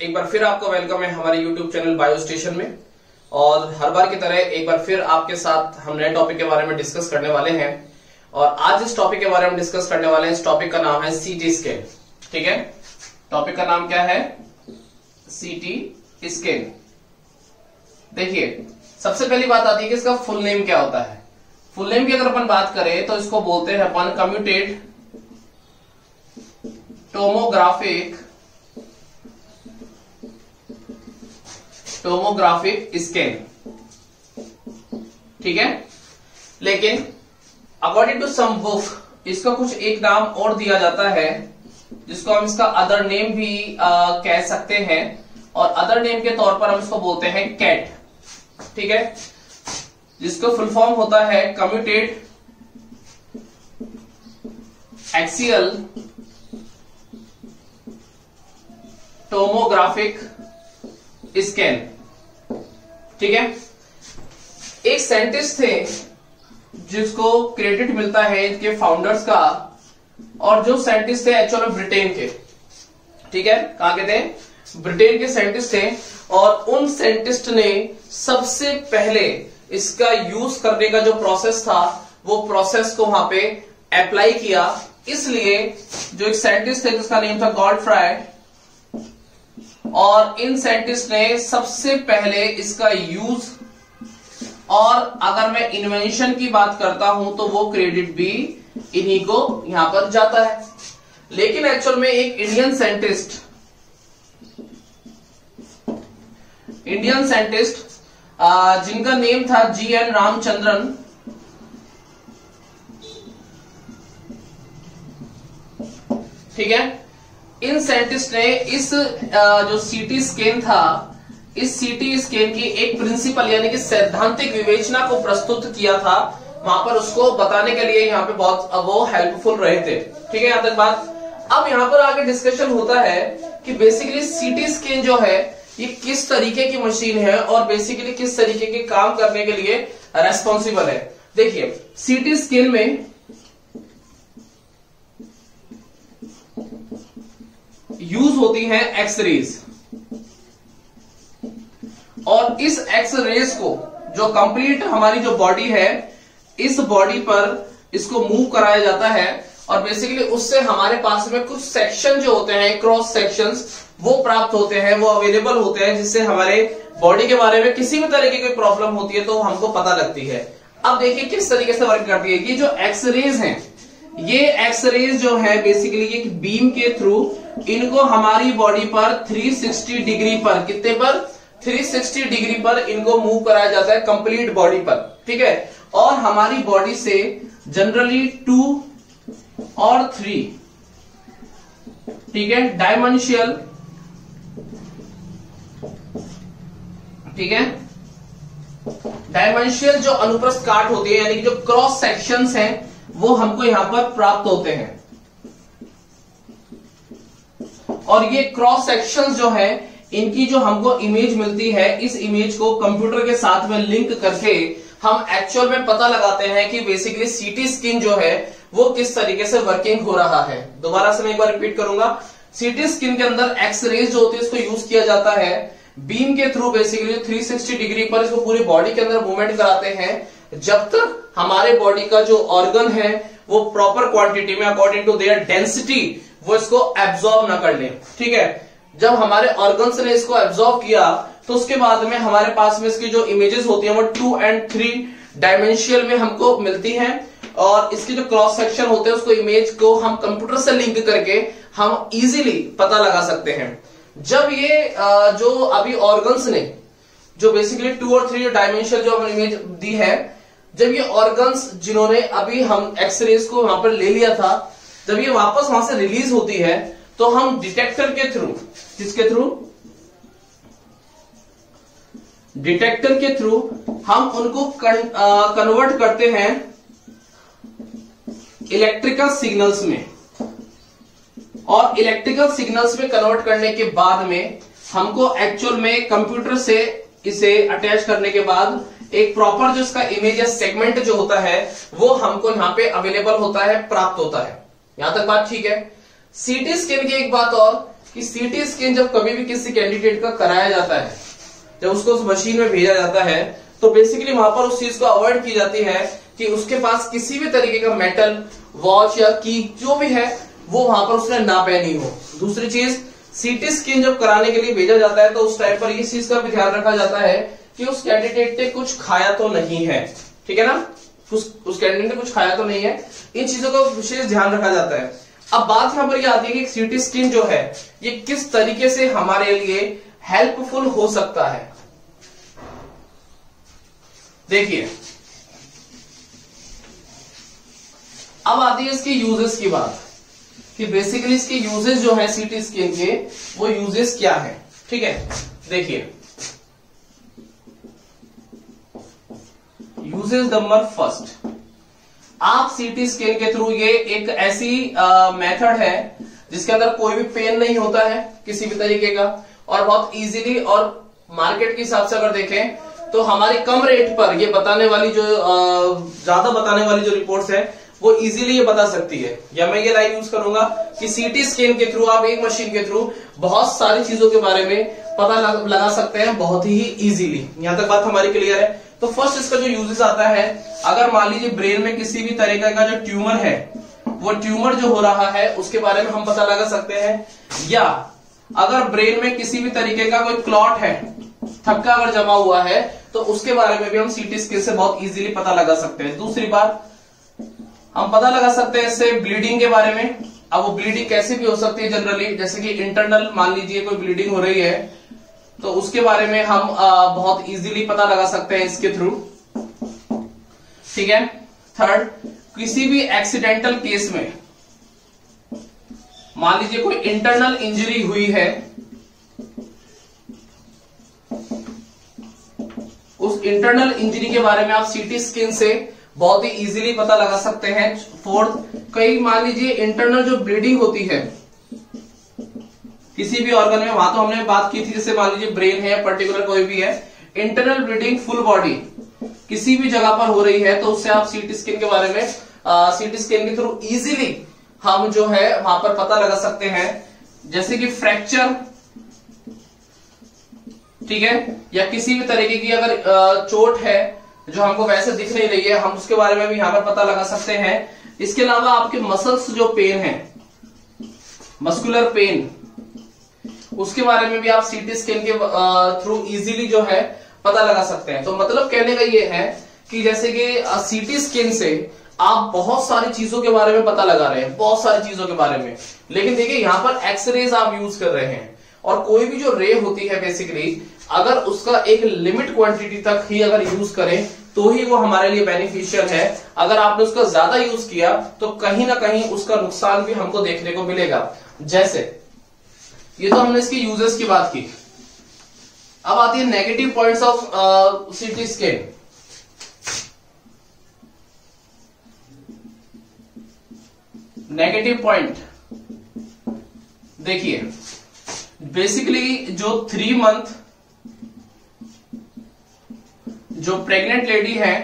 एक बार फिर आपका वेलकम है हमारे YouTube चैनल बायो स्टेशन में। और हर बार की तरह एक बार फिर आपके साथ हम नए टॉपिक के बारे में डिस्कस करने वाले हैं। और आज इस टॉपिक के बारे में डिस्कस करने वाले हैं, इस टॉपिक का नाम है सीटी स्कैन। ठीक है, टॉपिक का नाम क्या है? CT scan. देखिए, सबसे पहली बात आती है कि इसका फुल नेम क्या होता है। फुल नेम की अगर अपन बात करें तो इसको बोलते हैं अपन कम्प्यूटेड टोमोग्राफिक स्कैन। ठीक है, लेकिन अकॉर्डिंग टू सम बुक इसका कुछ एक नाम और दिया जाता है जिसको हम इसका अदर नेम भी कह सकते हैं, और अदर नेम के तौर पर हम इसको बोलते हैं कैट। ठीक है, जिसका फुल फॉर्म होता है कम्प्यूटेड एक्सियल टोमोग्राफिक स्कैन। ठीक है, एक साइंटिस्ट थे जिसको क्रेडिट मिलता है इनके फाउंडर्स का, और जो साइंटिस्ट थे एक्चुअल में ब्रिटेन के। ठीक है, कहां के थे? ब्रिटेन के साइंटिस्ट थे, और उन साइंटिस्ट ने सबसे पहले इसका यूज करने का जो प्रोसेस था वो प्रोसेस को वहां पे अप्लाई किया। इसलिए जो एक साइंटिस्ट थे जिसका नेम था गॉडफ्राय, और इन साइंटिस्ट ने सबसे पहले इसका यूज, और अगर मैं इन्वेंशन की बात करता हूं तो वो क्रेडिट भी इन्हीं को यहां पर जाता है। लेकिन एक्चुअल में एक इंडियन साइंटिस्ट जिनका नेम था GN रामचंद्रन, ठीक है, इन साइंटिस्ट ने इस जो सीटी स्कैन था, इस सीटी स्कैन की एक प्रिंसिपल यानी कि सैद्धांतिक विवेचना को प्रस्तुत किया था। वहां पर उसको बताने के लिए यहाँ पे बहुत वो हेल्पफुल रहे थे। ठीक है, यहां तक बात। अब यहाँ पर आगे डिस्कशन होता है कि बेसिकली सीटी स्कैन जो है ये किस तरीके की मशीन है और बेसिकली किस तरीके के काम करने के लिए रेस्पॉन्सिबल है। देखिए, सीटी स्कैन में यूज होती है एक्सरेज, और इस एक्सरेज को जो कंप्लीट हमारी जो बॉडी है, इस बॉडी पर इसको मूव कराया जाता है, और बेसिकली उससे हमारे पास में कुछ सेक्शन जो होते हैं, क्रॉस सेक्शंस, वो प्राप्त होते हैं, वो अवेलेबल होते हैं, जिससे हमारे बॉडी के बारे में किसी भी तरह की कोई प्रॉब्लम होती है तो हमको पता लगती है। अब देखिए किस तरीके से वर्क करती है। ये जो एक्सरेज हैं, ये एक्सरेज जो है बेसिकली एक बीम के थ्रू इनको हमारी बॉडी पर 360 डिग्री पर, कितने पर? 360 डिग्री पर इनको मूव कराया जाता है कंप्लीट बॉडी पर। ठीक है, और हमारी बॉडी से जनरली 2 और 3, ठीक है, डायमेंशियल, ठीक है, डायमेंशियल जो अनुप्रस्थ काट होती है यानी कि जो क्रॉस सेक्शंस हैं वो हमको यहां पर प्राप्त होते हैं। और ये क्रॉस सेक्शंस जो है इनकी जो हमको इमेज मिलती है, इस इमेज को कंप्यूटर के साथ में लिंक करके हम एक्चुअल में पता लगाते हैं कि बेसिकली सीटी स्कैन जो है वो किस तरीके से वर्किंग हो रहा है। दोबारा से मैं एक बार रिपीट करूंगा। सीटी स्कैन के अंदर एक्सरेज जो होती है इसको यूज किया जाता है बीम के थ्रू, बेसिकली 360 डिग्री पर इसको पूरी बॉडी के अंदर मूवमेंट कराते हैं जब तक हमारे बॉडी का जो ऑर्गन है वो प्रॉपर क्वांटिटी में अकॉर्डिंग टू देयर डेंसिटी वो इसको एब्जॉर्ब ना कर ले। ठीक है, जब हमारे ऑर्गन्स ने इसको एब्जॉर्ब किया तो उसके बाद में हमारे पास में इसकी जो इमेजेस होती हैं वो 2 और 3 डायमेंशियल में हमको मिलती हैं, और इसके जो क्रॉस सेक्शन होते हैं उसको इमेज को हम कंप्यूटर से लिंक करके हम इजीली पता लगा सकते हैं। जब ये जो अभी ऑर्गन्स ने जो बेसिकली 2 और 3 डायमेंशियल जो हमने इमेज दी है, जब ये ऑर्गन्स जिन्होंने अभी हम एक्सरेज को वहां पर ले लिया था, जब ये वापस वहां से रिलीज होती है तो हम डिटेक्टर के थ्रू, किसके थ्रू? डिटेक्टर के थ्रू हम उनको कन्वर्ट करते हैं इलेक्ट्रिकल सिग्नल्स में, और इलेक्ट्रिकल सिग्नल्स में कन्वर्ट करने के बाद में हमको एक्चुअल में कंप्यूटर से इसे अटैच करने के बाद एक प्रॉपर जो इसका इमेज या सेगमेंट जो होता है वो हमको यहाँ पे अवेलेबल होता है, प्राप्त होता है। यहां तक बात ठीक है। सीटी स्कैन की एक बात और कि सीटी स्कैन जब कभी भी किसी कैंडिडेट का कराया जाता है, जब उसको उस मशीन में भेजा जाता है, तो बेसिकली वहां पर उस चीज को अवॉइड की जाती है कि उसके पास किसी भी तरीके का मेटल, वॉच या की जो भी है वो वहां पर उसने ना पहनी हो। दूसरी चीज, सीटी स्कैन जब कराने के लिए भेजा जाता है तो उस टाइम पर इस चीज का भी ध्यान रखा जाता है कि उस कैंडिडेट ने कुछ खाया तो नहीं है, ठीक है ना, उस कैंडिडेट ने कुछ खाया तो नहीं है। इन चीजों का विशेष ध्यान रखा जाता है। अब बात यहां पर यह आती है कि सीटी स्कैन जो है ये किस तरीके से हमारे लिए हेल्पफुल हो सकता है। देखिए, अब आती है इसके यूजेस की बात कि बेसिकली इसके यूजेस जो है सीटी स्कैन के, वो यूजेस क्या है, ठीक है। देखिए, यूजेस नंबर फर्स्ट, आप सीटी स्कैन के थ्रू, ये एक ऐसी मेथड है जिसके अंदर कोई भी पेन नहीं होता है किसी भी तरीके का, और बहुत इजीली, और मार्केट के हिसाब से अगर देखें तो हमारी कम रेट पर ये बताने वाली जो ज्यादा बताने वाली जो रिपोर्ट्स है वो इजीली ये बता सकती है। या मैं ये लाइन यूज करूंगा कि सीटी स्कैन के थ्रू आप एक मशीन के थ्रू बहुत सारी चीजों के बारे में पता लगा सकते हैं बहुत ही इजीली। यहां तक बात हमारी क्लियर है। तो फर्स्ट इसका जो यूजेस आता है, अगर मान लीजिए ब्रेन में किसी भी तरीके का जो ट्यूमर है, वो ट्यूमर जो हो रहा है उसके बारे में हम पता लगा सकते हैं, या अगर ब्रेन में किसी भी तरीके का कोई क्लॉट है, थक्का अगर जमा हुआ है, तो उसके बारे में भी हम सीटी स्कैन से बहुत इजीली पता लगा सकते हैं। दूसरी बात, हम पता लगा सकते हैं इससे ब्लीडिंग के बारे में। अब वो ब्लीडिंग कैसे भी हो सकती है जनरली, जैसे कि इंटरनल मान लीजिए कोई ब्लीडिंग हो रही है तो उसके बारे में हम बहुत इजीली पता लगा सकते हैं इसके थ्रू, ठीक है। थर्ड, किसी भी एक्सीडेंटल केस में मान लीजिए कोई इंटरनल इंजरी हुई है, उस इंटरनल इंजरी के बारे में आप सीटी स्कैन से बहुत ही इजीली पता लगा सकते हैं। फोर्थ, कई मान लीजिए इंटरनल जो ब्लीडिंग होती है किसी भी ऑर्गन में, वहां तो हमने बात की थी, जैसे मान लीजिए ब्रेन है, पर्टिकुलर कोई भी है, इंटरनल ब्लीडिंग फुल बॉडी किसी भी जगह पर हो रही है, तो उससे आप सीटी स्कैन के बारे में सीटी स्कैन के थ्रू इजीली हम जो है वहां पर पता लगा सकते हैं। जैसे कि फ्रैक्चर, ठीक है, या किसी भी तरीके की अगर चोट है जो हमको वैसे दिख नहीं रही है, हम उसके बारे में भी यहां पर पता लगा सकते हैं। इसके अलावा आपके मसल्स जो पेन है, मस्कुलर पेन, उसके बारे में भी आप सीटी स्कैन के थ्रू इजीली जो है पता लगा सकते हैं। तो मतलब कहने का ये है कि जैसे कि सीटी स्कैन से आप बहुत सारी चीजों के बारे में पता लगा रहे हैं, बहुत सारी चीजों के बारे में, लेकिन देखिए यहां पर एक्सरेज आप यूज कर रहे हैं, और कोई भी जो रे होती है बेसिकली अगर उसका एक लिमिट क्वांटिटी तक ही अगर यूज करें तो ही वो हमारे लिए बेनिफिशियल है। अगर आपने उसका ज्यादा यूज किया तो कहीं ना कहीं उसका नुकसान भी हमको देखने को मिलेगा। जैसे ये तो हमने इसके यूजेस की बात की। अब आती है negative points of CT scan. Negative point देखिए, बेसिकली जो 3 मंथ जो प्रेग्नेंट लेडी है,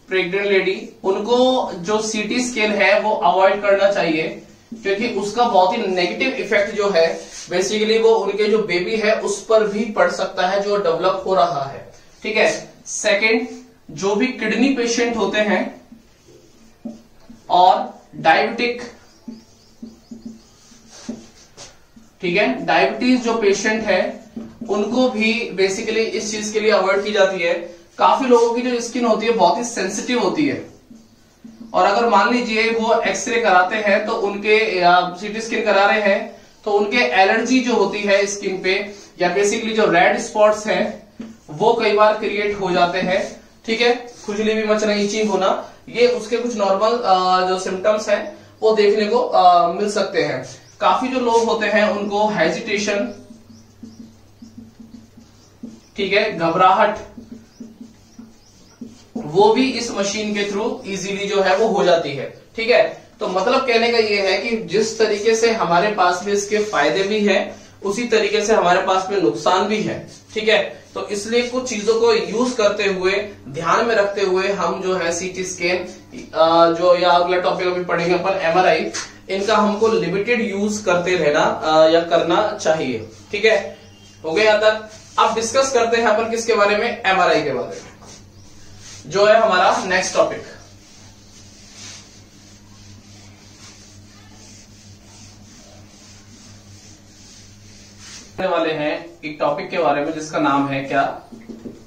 प्रेग्नेंट लेडी, उनको जो सीटी स्कैन है वो अवॉइड करना चाहिए, क्योंकि उसका बहुत ही नेगेटिव इफेक्ट जो है बेसिकली वो उनके जो बेबी है उस पर भी पड़ सकता है जो डेवलप हो रहा है, ठीक है। सेकंड, जो भी किडनी पेशेंट होते हैं और डायबिटिक, ठीक है, डायबिटीज जो पेशेंट है उनको भी बेसिकली इस चीज के लिए अवॉइड की जाती है। काफी लोगों की जो स्किन होती है बहुत ही सेंसिटिव होती है, और अगर मान लीजिए वो एक्सरे कराते हैं तो उनके, सीटी स्कैन करा रहे हैं तो उनके एलर्जी जो होती है स्किन पे, या बेसिकली जो रेड स्पॉट्स हैं वो कई बार क्रिएट हो जाते हैं, ठीक है। खुजली भी मचना, इचिंग होना, ये उसके कुछ नॉर्मल जो सिम्टम्स हैं वो देखने को मिल सकते हैं। काफी जो लोग होते हैं उनको हेजिटेशन, ठीक है, घबराहट, वो भी इस मशीन के थ्रू इजीली जो है वो हो जाती है, ठीक है। तो मतलब कहने का ये है कि जिस तरीके से हमारे पास में इसके फायदे भी हैं उसी तरीके से हमारे पास में नुकसान भी है, ठीक है। तो इसलिए कुछ चीजों को यूज करते हुए, ध्यान में रखते हुए हम जो है सीटी स्कैन जो, या अगला टॉपिक अभी पढ़ेंगे अपन एमआरआई, इनका हमको लिमिटेड यूज करते रहना या करना चाहिए। ठीक है, हो गया यहां तक। अब डिस्कस करते हैं अपन किसके बारे में, एमआरआई के बारे में, जो है हमारा नेक्स्ट टॉपिक। वाले हैं एक टॉपिक के बारे में जिसका नाम है क्या,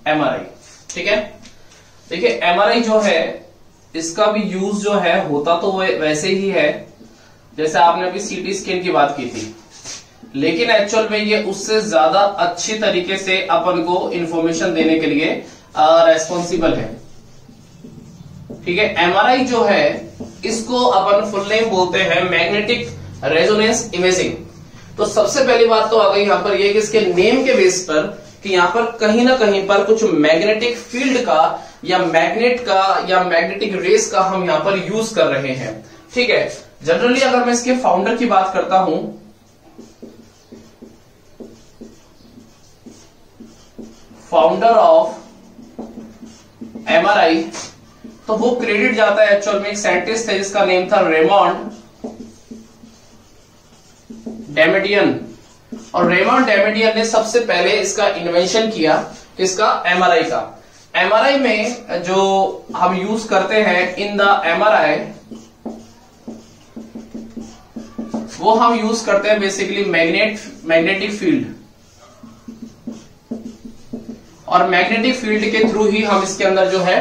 एमआरआई। ठीक है, देखिए एमआरआई जो है इसका भी यूज जो है होता तो वैसे ही है जैसे आपने अभी सीटी स्कैन की बात की थी, लेकिन एक्चुअल में ये उससे ज्यादा अच्छी तरीके से अपन को इंफॉर्मेशन देने के लिए रेस्पॉन्सिबल है। ठीक है, एमआरआई जो है इसको अपन फुल नेम बोलते हैं मैग्नेटिक रेजोनेंस इमेजिंग। तो सबसे पहली बात तो आ गई यहां पर ये कि इसके नेम के बेस पर कि यहां पर कहीं ना कहीं पर कुछ मैग्नेटिक फील्ड का या मैग्नेट का या मैग्नेटिक रेस का हम यहां पर यूज कर रहे हैं। ठीक है, जनरली अगर मैं इसके फाउंडर की बात करता हूं, फाउंडर ऑफ एमआरआई, तो वो क्रेडिट जाता है एक्चुअल में एक साइंटिस्ट है जिसका नेम था रेमंड डैमेडियन। और रेमंड डैमेडियन ने सबसे पहले इसका इन्वेंशन किया, किसका, एमआरआई का। एमआरआई में जो हम यूज करते हैं इन द एमआरआई, वो हम यूज करते हैं बेसिकली मैग्नेटिक फील्ड, और मैग्नेटिक फील्ड के थ्रू ही हम इसके अंदर जो है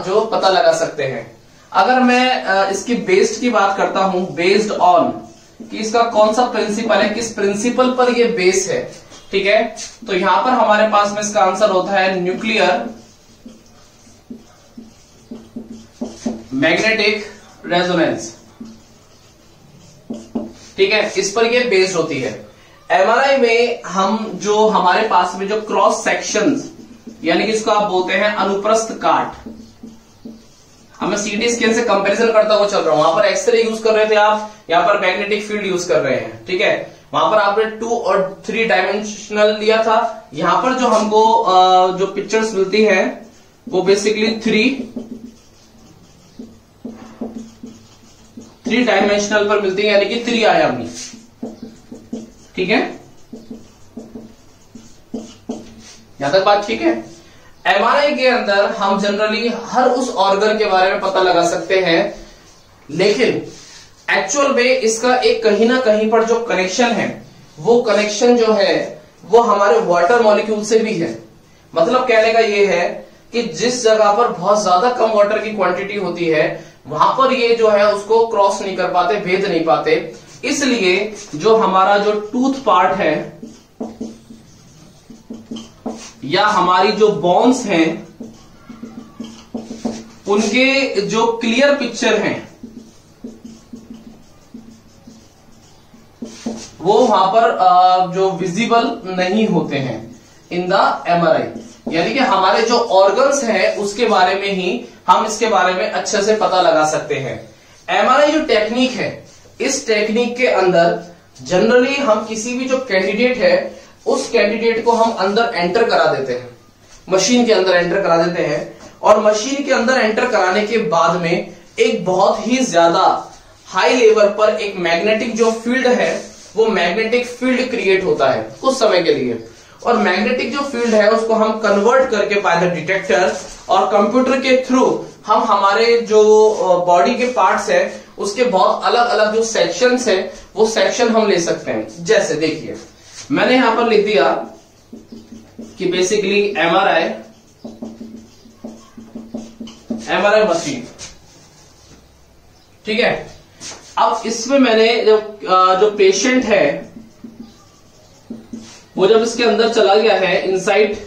जो पता लगा सकते हैं। अगर मैं इसकी बेस्ड की बात करता हूं, बेस्ड ऑन कि इसका कौन सा प्रिंसिपल है, किस प्रिंसिपल पर ये बेस है। ठीक है, तो यहां पर हमारे पास में इसका आंसर होता है न्यूक्लियर मैग्नेटिक रेजोनेंस। ठीक है, इस पर ये बेस्ड होती है। एमआरआई में हम जो हमारे पास में जो क्रॉस सेक्शंस, यानी कि इसको आप बोलते हैं अनुप्रस्थ काट, मैं सीटी स्कैन से कंपैरिजन करता हुआ चल रहा हूं। वहां पर एक्सरे यूज कर रहे थे आप, यहां पर मैग्नेटिक फील्ड यूज कर रहे हैं। ठीक है, वहां पर आपने 2 और 3 डायमेंशनल लिया था, यहां पर जो हमको जो पिक्चर्स मिलती है वो बेसिकली 3 डायमेंशनल पर मिलती है, यानी कि 3 आयामी। ठीक है, यहां तक बात ठीक है। एमआरआई के अंदर हम जनरली हर उस ऑर्गन के बारे में पता लगा सकते हैं, लेकिन एक्चुअल में इसका एक कहीं ना कहीं पर जो कनेक्शन है, वो कनेक्शन जो है वो हमारे वाटर मॉलिक्यूल से भी है। मतलब कहने का ये है कि जिस जगह पर बहुत ज्यादा कम वाटर की क्वांटिटी होती है, वहां पर ये जो है उसको क्रॉस नहीं कर पाते, भेद नहीं पाते। इसलिए जो हमारा जो टूथ पार्ट है या हमारी जो बोन्स हैं, उनके जो क्लियर पिक्चर हैं वो वहां पर जो विजिबल नहीं होते हैं इन द एमआरआई। यानी कि हमारे जो ऑर्गन्स हैं उसके बारे में ही हम इसके बारे में अच्छे से पता लगा सकते हैं। एमआरआई जो टेक्निक है, इस टेक्निक के अंदर जनरली हम किसी भी जो कैंडिडेट है उस कैंडिडेट को हम अंदर एंटर करा देते हैं, मशीन के अंदर एंटर करा देते हैं, और मशीन के अंदर एंटर कराने के बाद में एक बहुत ही ज्यादा हाई लेवल पर एक मैग्नेटिक जो फील्ड है, वो मैग्नेटिक फील्ड क्रिएट होता है कुछ समय के लिए। और मैग्नेटिक जो फील्ड है उसको हम कन्वर्ट करके बाय द डिटेक्टर और कंप्यूटर के थ्रू हम हमारे जो बॉडी के पार्ट्स है उसके बहुत अलग अलग जो सेक्शंस है वो सेक्शन हम ले सकते हैं। जैसे देखिए मैंने यहां पर लिख दिया कि बेसिकली एमआरआई मशीन। ठीक है, अब इसमें मैंने जो पेशेंट है वो जब इसके अंदर चला गया है, इनसाइड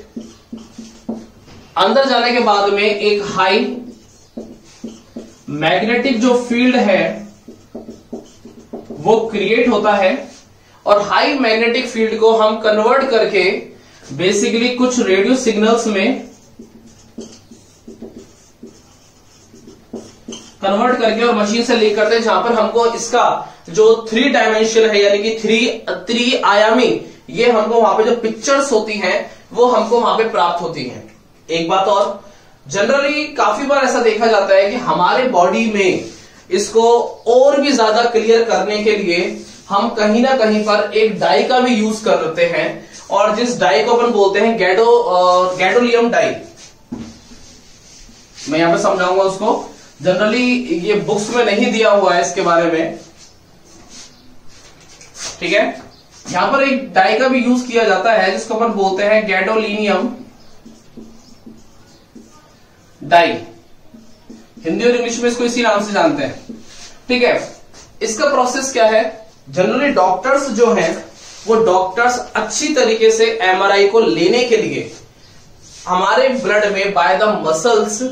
अंदर जाने के बाद में एक हाई मैग्नेटिक जो फील्ड है वो क्रिएट होता है, और हाई मैग्नेटिक फील्ड को हम कन्वर्ट करके बेसिकली कुछ रेडियो सिग्नल्स में कन्वर्ट करके और मशीन से लीक करते हैं, जहां पर हमको इसका जो 3 डायमेंशन है यानी कि 3 आयामी ये हमको वहां पे जो पिक्चर्स होती हैं वो हमको वहां पे प्राप्त होती हैं। एक बात और, जनरली काफी बार ऐसा देखा जाता है कि हमारे बॉडी में इसको और भी ज्यादा क्लियर करने के लिए हम कहीं ना कहीं पर एक डाई का भी यूज कर लेते हैं, और जिस डाई को अपन बोलते हैं गैडोलियम डाई। मैं यहां पे समझाऊंगा उसको, जनरली ये बुक्स में नहीं दिया हुआ है इसके बारे में, ठीक है। यहां पर एक डाई का भी यूज किया जाता है जिसको अपन बोलते हैं गैडोलिनियम डाई। हिंदी और इंग्लिश में इसको इसी नाम से जानते हैं, ठीक है। इसका प्रोसेस क्या है, जनरली डॉक्टर्स जो हैं वो डॉक्टर्स अच्छी तरीके से एमआरआई को लेने के लिए हमारे ब्लड में बाय द मसल्स,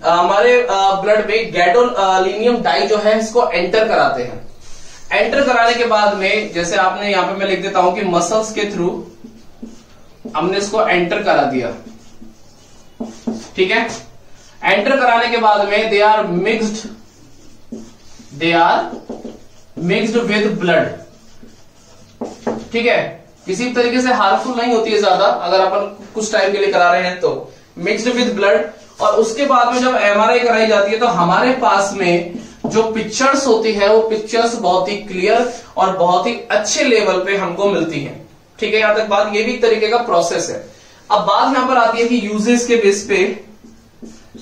हमारे ब्लड में गैडोलिनियम डाई जो है इसको एंटर कराते हैं। एंटर कराने के बाद में, जैसे आपने यहां पे मैं लिख देता हूं कि मसल्स के थ्रू हमने इसको एंटर करा दिया, ठीक है। एंटर कराने के बाद में they are mixed with blood, ठीक है। किसी भी तरीके से हार्मफुल नहीं होती है ज्यादा, अगर अपन कुछ टाइम के लिए करा रहे हैं तो मिक्स्ड विद ब्लड। और उसके बाद में जब एमआरआई कराई जाती है तो हमारे पास में जो पिक्चर्स होती है वो पिक्चर्स बहुत ही क्लियर और बहुत ही अच्छे लेवल पे हमको मिलती है, ठीक है। यहां तक बात, ये भी एक तरीके का प्रोसेस है। अब बात यहां पर आती है कि यूजेस के बेस पे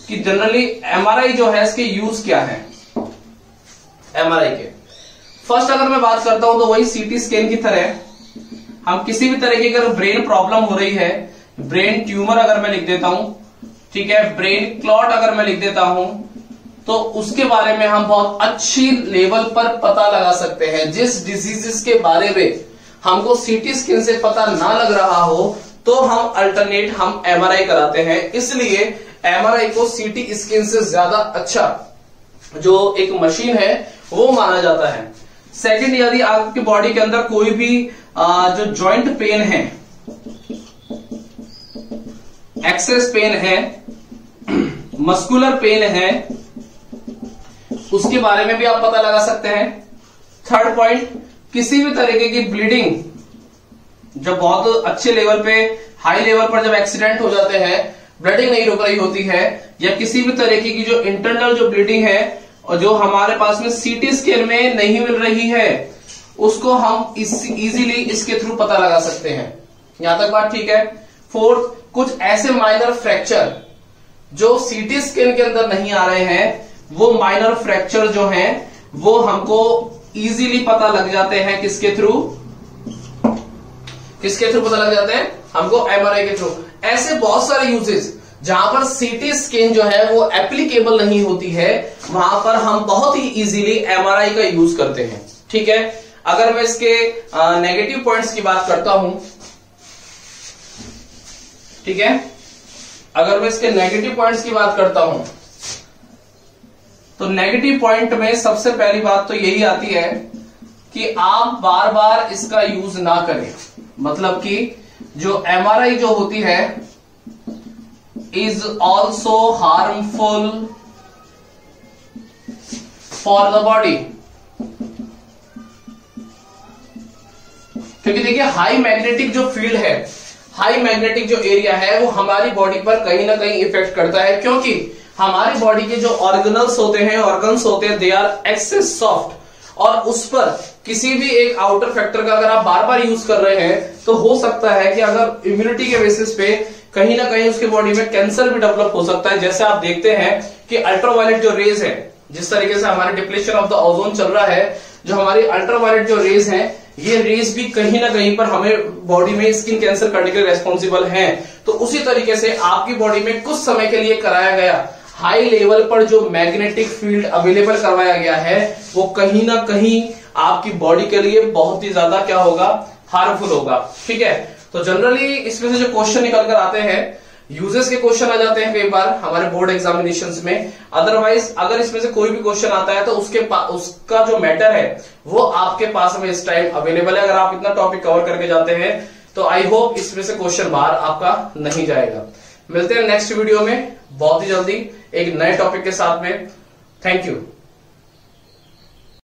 कि जनरली एमआरआई जो है इसके यूज क्या है। एमआरआई के फर्स्ट अगर मैं बात करता हूं तो वही सीटी स्कैन की तरह हम किसी भी तरह की अगर ब्रेन प्रॉब्लम हो रही है, ब्रेन ट्यूमर अगर मैं लिख देता हूं, ठीक है, ब्रेन क्लॉट अगर मैं लिख देता हूं, तो उसके बारे में हम बहुत अच्छी लेवल पर पता लगा सकते हैं। जिस डिजीजेस के बारे में हमको सीटी स्कैन से पता ना लग रहा हो तो हम अल्टरनेट हम एमआरआई कराते हैं। इसलिए एमआरआई को सीटी स्कैन से ज्यादा अच्छा जो एक मशीन है वो माना जाता है। सेकंड, यदि आपकी बॉडी के अंदर कोई भी जो जॉइंट पेन है, एक्सेस पेन है, मस्कुलर पेन है, उसके बारे में भी आप पता लगा सकते हैं। थर्ड पॉइंट, किसी भी तरीके की ब्लीडिंग जब बहुत अच्छे लेवल पे, हाई लेवल पर जब एक्सीडेंट हो जाते हैं, ब्लीडिंग नहीं रुक रही होती है, या किसी भी तरीके की जो इंटरनल जो ब्लीडिंग है और जो हमारे पास में सीटी स्कैन में नहीं मिल रही है, उसको हम इजीली इसके थ्रू पता लगा सकते हैं। यहां तक बात ठीक है। फोर्थ, कुछ ऐसे माइनर फ्रैक्चर जो सीटी स्कैन के अंदर नहीं आ रहे हैं, वो माइनर फ्रैक्चर जो हैं वो हमको इजीली पता लग जाते हैं। किसके थ्रू पता लग जाते हैं? हमको एमआरआई के थ्रू। ऐसे बहुत सारे यूजेस जहां पर सीटी स्कैन जो है वो एप्लीकेबल नहीं होती है, वहां पर हम बहुत ही इजीली एमआरआई का यूज करते हैं, ठीक है। अगर मैं इसके नेगेटिव पॉइंट्स की बात करता हूं, ठीक है, अगर मैं इसके नेगेटिव पॉइंट्स की बात करता हूं तो नेगेटिव पॉइंट में सबसे पहली बात तो यही आती है कि आप बार बार इसका यूज ना करें। मतलब कि जो एमआरआई जो होती है is also harmful for the body, क्योंकि देखिए हाई मैग्नेटिक जो फील्ड है, हाई मैग्नेटिक जो एरिया है वो हमारी बॉडी पर कहीं ना कहीं इफेक्ट करता है, क्योंकि हमारी बॉडी के जो ऑर्गन्स होते हैं दे आर एक्सेस सॉफ्ट, और उस पर किसी भी एक आउटर फैक्टर का अगर आप बार बार यूज कर रहे हैं तो हो सकता है कि अगर इम्यूनिटी के बेसिस पे कहीं ना कहीं उसके बॉडी में कैंसर भी डेवलप हो सकता है। जैसे आप देखते हैं कि अल्ट्रावायलेट जो रेज है, जिस तरीके से हमारे डिप्लेशन ऑफ द ओजोन चल रहा है, जो हमारी अल्ट्रावायलेट जो रेज हैं, ये रेज भी कहीं ना कहीं पर हमें बॉडी में स्किन कैंसर करने के लिए रेस्पॉन्सिबल हैं। तो उसी तरीके से आपकी बॉडी में कुछ समय के लिए कराया गया हाई लेवल पर जो मैग्नेटिक फील्ड अवेलेबल करवाया गया है, वो कहीं ना कहीं आपकी बॉडी के लिए बहुत ही ज्यादा क्या होगा, हार्मफुल होगा, ठीक है। तो जनरली इसमें से जो क्वेश्चन निकल कर आते हैं, यूजेस के क्वेश्चन आ जाते हैं कई बार हमारे बोर्ड एग्जामिनेशंस में। अदरवाइज अगर इसमें से कोई भी क्वेश्चन आता है तो उसका जो मैटर है वो आपके पास में इस टाइम अवेलेबल है। अगर आप इतना टॉपिक कवर करके जाते हैं तो आई होप इसमें से क्वेश्चन बाहर आपका नहीं जाएगा। मिलते हैं नेक्स्ट वीडियो में बहुत ही जल्दी एक नए टॉपिक के साथ में। Thank you.